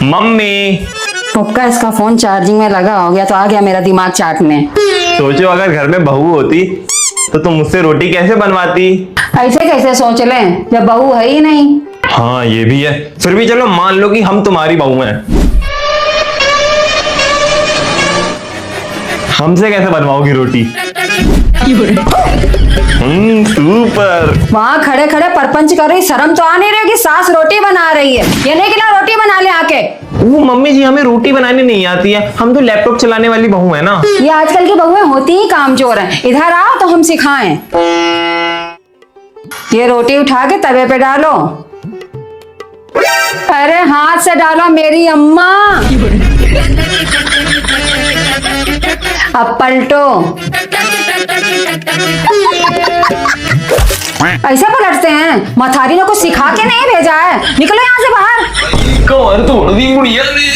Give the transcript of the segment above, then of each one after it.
Mummy. पक्का इसका phone charging में लगा हो गया तो आ गया मेरा दिमाग चाटने। सोचो अगर घर में बहू होती तो तुम मुझसे रोटी कैसे बनवाती। ऐसे कैसे सोच लें जब बहू है ही नहीं। हाँ ये भी है, फिर भी चलो मान लो कि हम तुम्हारी बहू हैं, हमसे कैसे बनवाओगी रोटी। सुपर। वहाँ खड़े खड़े परपंच कर रही, शर्म तो आ नहीं रही कि सास रोटी बना रही है। ये नहीं कि ना रोटी बना ले आके। वो मम्मी जी हमें रोटी बनानी नहीं आती है, हम तो लैपटॉप चलाने वाली बहू है ना। ये आजकल की बहुएं होती ही कामचोर हैं। इधर आओ तो हम सिखाएं। ये रोटी उठा के तवे पे डालो। अरे हाथ से डालो मेरी अम्मा। अब पलटो। ऐसे पलटते हैं? मथारी ने कुछ सिखा के नहीं भेजा है। निकलो यहाँ से बाहर। कमर तोड़ दी बुढ़िया ने।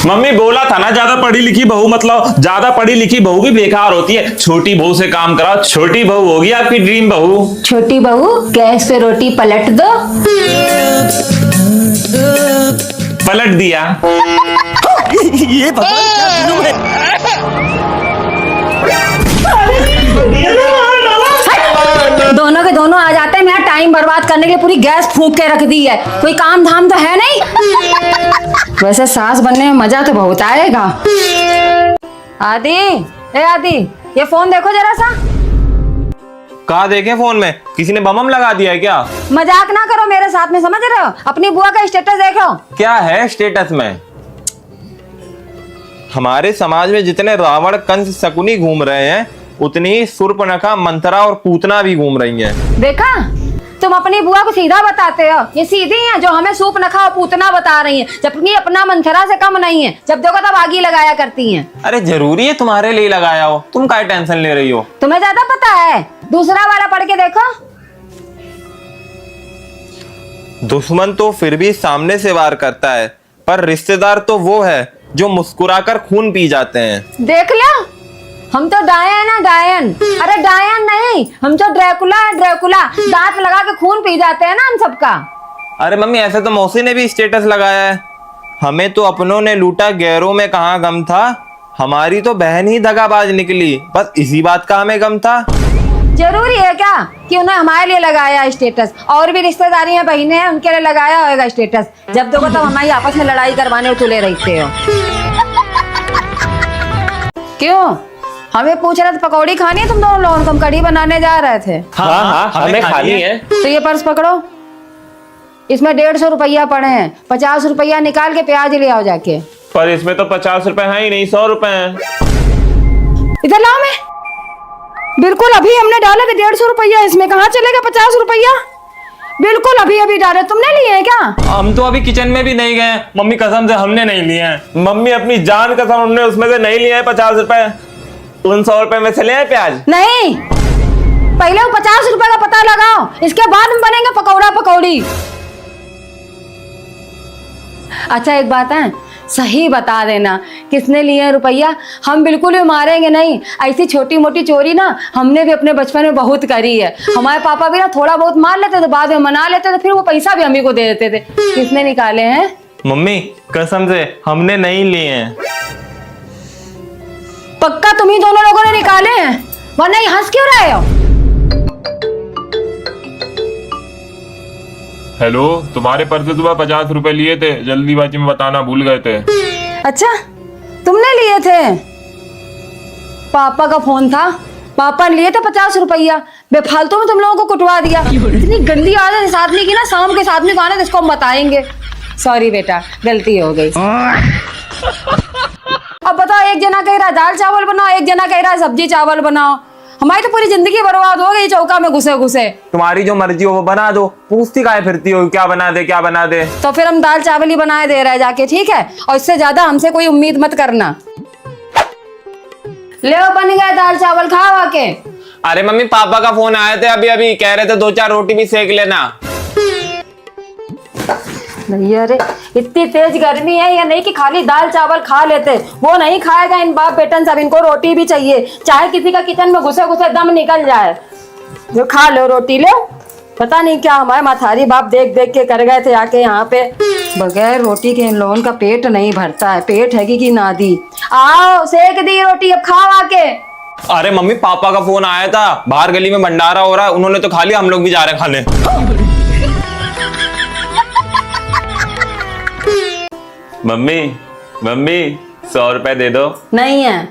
मम्मी बोला था ना, ज्यादा पढ़ी लिखी बहू मतलब ज्यादा पढ़ी लिखी बहू भी बेकार होती है। छोटी बहू से काम कराओ, छोटी बहू होगी आपकी ड्रीम बहू। छोटी बहू गैस पे रोटी पलट दो। पलट दिया। ये भगवान क्या जुल्म है। दोनों के दोनों आ जाते हैं। मेरा टाइम बर्बाद करने के लिए पूरी गैस फूंक के रख दी है। कोई काम धाम तो है नहीं। वैसे सास बनने में मजा तो बहुत आएगा। आदि, ए आदि, ये फोन देखो जरा सा। कहा देखे फोन में? किसी ने बम लगा दिया है क्या? मजाक ना करो मेरे साथ में, समझ रहे हो? अपनी बुआ का स्टेटस देखो। क्या है स्टेटस में? हमारे समाज में जितने रावण कंस शकुनी घूम रहे हैं उतनी ही शूर्पणखा मंथरा और पूतना भी घूम रही हैं। देखा, तुम अपनी बुआ को सीधा बताते हो। ये सीधी हैं जो हमें शूर्पणखा और पूतना बता रही हैं, जबकि अपना मंथरा से कम नहीं है। जब देखो तब आगी लगाया करती हैं। अरे जरूरी है तुम्हारे लिए लगाया हो, तुम काय टेंशन ले रही हो? तुम्हें ज्यादा पता है। दूसरा वाला पढ़ के देखो। दुश्मन तो फिर भी सामने से वार करता है, पर रिश्तेदार तो वो है जो मुस्कुराकर खून पी जाते हैं। देख लो, हम तो डायन है, डायन। अरे डायन नहीं, हम तो ड्रैकुला है, ड्रैकुला। दांत लगा के खून पी जाते हैं ना हम सबका। अरे मम्मी ऐसे तो मौसी ने भी स्टेटस लगाया है, हमें तो अपनों ने लूटा गैरों में कहाँ गम था, हमारी तो बहन ही दगाबाज निकली, बस इसी बात का हमें गम था। जरूरी है क्या कि उन्हें हमारे लिए लगाया स्टेटस? और भी रिश्तेदारी में बहनें हैं, उनके लिए लगाया होगा स्टेटस। जब देखो तब हमारी आपस में लड़ाई करवाने तुले रहते हो। क्यों? हमें पूछ रहे थे पकौड़ी खानी है तुम दोनों लोगों? तुम कढ़ी बनाने जा रहे थे। हाँ हाँ हमें खानी है। तो ये पर्स पकड़ो, इसमें 150 रुपया पड़े हैं। 50 रुपया निकाल के प्याज ले आओ जाके। पर इसमें तो 50 रुपए है ही नहीं, 100 रुपए हैं। इधर लाओ। मैं बिल्कुल अभी हमने डाले थे 150 रुपया, इसमें कहाँ चलेगा 50 रुपया? बिल्कुल अभी अभी डाले। तुमने लिए हैं क्या? हम तो अभी किचन में भी नहीं गए, मम्मी कसम से हमने नहीं लिए हैं। मम्मी अपनी जान कसम हमने उसमें से नहीं लिए हैं 50 रुपए। उन 100 रुपए में से ले आए प्याज। नहीं, पहले वो 50 रुपए का पता लगाओ, इसके बाद हम बनेंगे पकौड़ा पकौड़ी। अच्छा एक बात है, सही बता देना किसने लिए हैं रुपया। हम बिल्कुल भी मारेंगे नहीं। ऐसी छोटी मोटी चोरी ना हमने भी अपने बचपन में बहुत करी है। हमारे पापा भी ना थोड़ा बहुत मार लेते थे, बाद में मना लेते थे, फिर वो पैसा भी हम ही को दे देते थे। किसने निकाले हैं? मम्मी कसम से हमने नहीं लिए हैं। पक्का तुम ही दोनों लोगों ने निकाले हैं, वरना ये हंस क्यों रहे हो? हेलो, तुम्हारे पर्स से सुबह 50 रुपए लिए थे, जल्दीबाजी में बताना भूल गए थे। अच्छा तुमने लिए थे? पापा का फोन था, पापा ने लिए थे 50 रुपया। बेफालतू में तुम लोगों को कुटवा दिया। इतनी गंदी आदत इस आदमी की ना, शाम के साथ में गाने तो इसको हम बताएंगे। सॉरी बेटा, गलती हो गई। अब बताओ, एक जना कह रहा है दाल चावल बनाओ, एक जना कह रहा है सब्जी चावल बनाओ। हमारी तो पूरी जिंदगी बर्बाद हो गई चौका में घुसे घुसे। तुम्हारी जो मर्जी हो वो बना दो, पूछती काहे फिरती हो क्या बना दे क्या बना दे। तो फिर हम दाल चावल ही बनाए दे रहे हैं जाके, ठीक है? और इससे ज्यादा हमसे कोई उम्मीद मत करना। ले बन गया दाल चावल, खाओ आके। अरे मम्मी पापा का फोन आए थे अभी अभी, कह रहे थे 2-4 रोटी भी सेक लेना। नहीं अरे इतनी तेज गर्मी है, या नहीं कि खाली दाल चावल खा लेते। वो नहीं खाएगा इन बाप बेटन सब, इनको रोटी भी चाहिए, चाहे किसी का किचन में घुसे घुसे दम निकल जाए। जो खा लो रोटी, लो पता नहीं क्या हमारे माथारी बाप देख देख के कर गए थे आके यहाँ पे। बगैर रोटी के इन लोगों का पेट नहीं भरता है, पेट है कि ना दी। आओ सेक दी रोटी, अब खाओ आके। अरे मम्मी पापा का फोन आया था, बाहर गली में भंडारा हो रहा है, उन्होंने तो खा लिया, हम लोग भी जा रहे हैं खाने। मम्मी मम्मी 100 रुपए दे दो। नहीं है।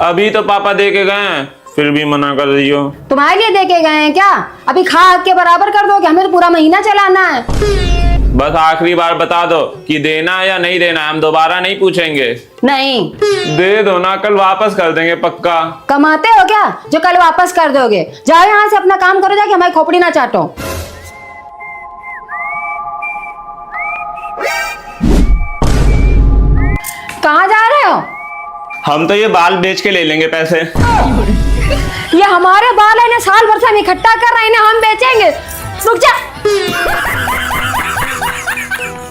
अभी तो पापा दे के गए हैं, फिर भी मना कर रही हो। तुम्हारे लिए देके गए हैं क्या? अभी खा के बराबर कर दो कि हमें तो पूरा महीना चलाना है। बस आखिरी बार बता दो कि देना है या नहीं देना है, हम दोबारा नहीं पूछेंगे। नहीं दे दो ना, कल वापस कर देंगे पक्का। कमाते हो क्या जो कल वापस कर दोगे? जाओ यहाँ से, अपना काम करो जाके, हमारी खोपड़ी ना चाटो। कहाँ जा रहे हो? हम तो ये बाल बेच के ले लेंगे पैसे। ये हमारे बाल है ना, साल भर से हम इकट्ठा कर रहे हैं ना, हम बेचेंगे। रुक जा।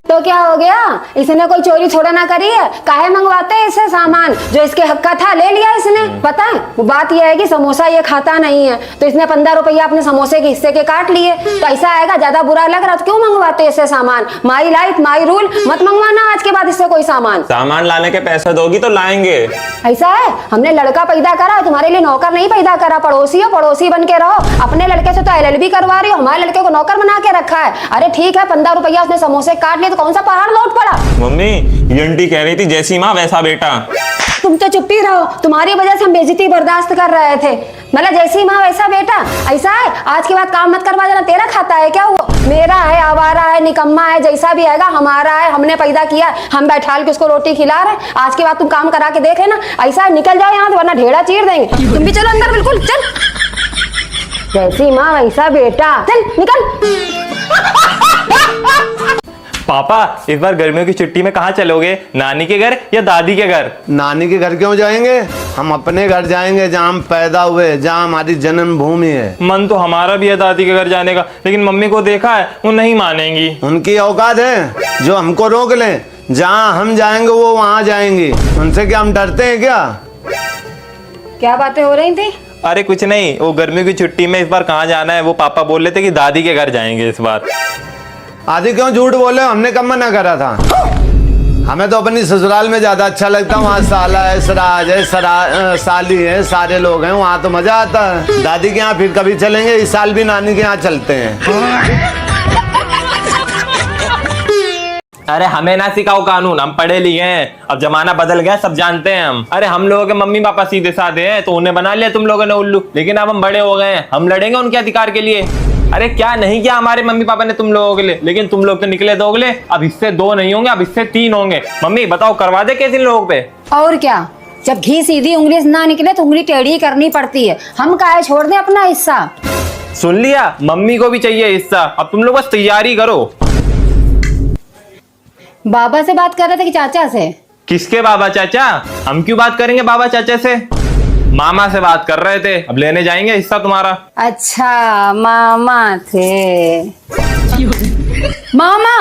तो क्या हो गया? इसने कोई चोरी थोड़ा ना करी है, काहे मंगवाते हैं इससे सामान? जो इसके हक का था ले लिया इसने। पता है वो बात यह है कि समोसा ये खाता नहीं है, तो इसने 15 रुपया अपने समोसे के हिस्से के काट लिए। तो ऐसा आएगा, ज्यादा बुरा लग रहा तो क्यों मंगवाते हैं इससे सामान? माई लाइफ माई रूल, मत मंगवाना आज के बाद इससे कोई सामान लाने के पैसे दोगी तो लाएंगे। ऐसा है, हमने लड़का पैदा करा, तुम्हारे लिए नौकर नहीं पैदा करा। पड़ोसी हो, पड़ोसी बन के रहो। अपने लड़के से तो LLB करवा रही हो, हमारे लड़के को नौकर बना के रखा है। अरे ठीक है, 15 रुपया उसने समोसे काट लिए तो कौन सा पहाड़ लौट पड़ा? मम्मी ये आंटी कह रही थी जैसी माँ वैसा बेटा। तुम तो चुप ही रहो, तुम्हारी वजह से हम बेइज्जती बर्दाश्त कर रहे थे। मतलब जैसी माँ वैसा बेटा, ऐसा है? आज के बाद काम मत करवा देना। तेरा खाता है क्या वो? मेरा है, आवारा है, निकम्मा है, जैसा भी आएगा हमारा है, हमने पैदा किया, हम बैठाल के उसको रोटी खिला रहे हैं। आज के बाद तुम काम करा के देख लेना। ऐसा है, निकल जाओ यहाँ से वरना ढेड़ा चीर देंगे। तुम भी चलो अंदर, बिल्कुल चल। जैसी माँ वैसा बेटा, चल निकल। पापा इस बार गर्मियों की छुट्टी में कहाँ चलोगे? नानी के घर या दादी के घर? नानी के घर क्यों जाएंगे? हम अपने घर जाएंगे जहाँ हम पैदा हुए, जहाँ हमारी जन्मभूमि है। मन तो हमारा भी है दादी के घर जाने का, लेकिन मम्मी को देखा है, वो नहीं मानेंगी। उनकी औकात है जो हमको रोक लें। जहाँ हम जाएंगे वो वहाँ जाएंगी। उनसे क्या हम डरते हैं क्या? क्या बातें हो रही थी? अरे कुछ नहीं, वो गर्मियों की छुट्टी में इस बार कहाँ जाना है, वो पापा बोल रहे थे कि दादी के घर जाएंगे इस बार। आदि क्यों झूठ बोले? हमने कब मना करा था? हमें तो अपनी ससुराल में ज्यादा अच्छा लगता है। वहाँ साला है, सराज है, साली है, सारे लोग हैं, वहाँ तो मजा आता है। दादी के यहाँ फिर कभी चलेंगे, इस साल भी नानी के यहाँ चलते हैं। अरे हमें ना सिखाओ कानून, हम पढ़े लिखे हैं, अब जमाना बदल गया, सब जानते हैं हम। अरे हम लोगों के मम्मी पापा सीधे साधे हैं, तो उन्हें बना लिया तुम लोगों ने उल्लू। लेकिन अब हम बड़े हो गए हैं, हम लड़ेंगे उनके अधिकार के लिए। अरे क्या नहीं किया हमारे मम्मी पापा ने तुम लोगों के लिए, लेकिन तुम लोग तो निकले दोगले। अब इससे 2 नहीं होंगे, अब इससे 3 होंगे। मम्मी बताओ, करवा दे कैसे इन लोगों पे? और क्या, जब घी सीधी उंगली से ना निकले तो उंगली टेढ़ी करनी पड़ती है। हम काहे छोड़ दें अपना हिस्सा? सुन लिया, मम्मी को भी चाहिए हिस्सा। अब तुम लोग बस तैयारी करो। बाबा से बात कर रहे थे कि चाचा से? किसके बाबा चाचा? हम क्यों बात करेंगे बाबा चाचा से? मामा से बात कर रहे थे, अब लेने जाएंगे हिस्सा तुम्हारा। अच्छा मामा थे। मामा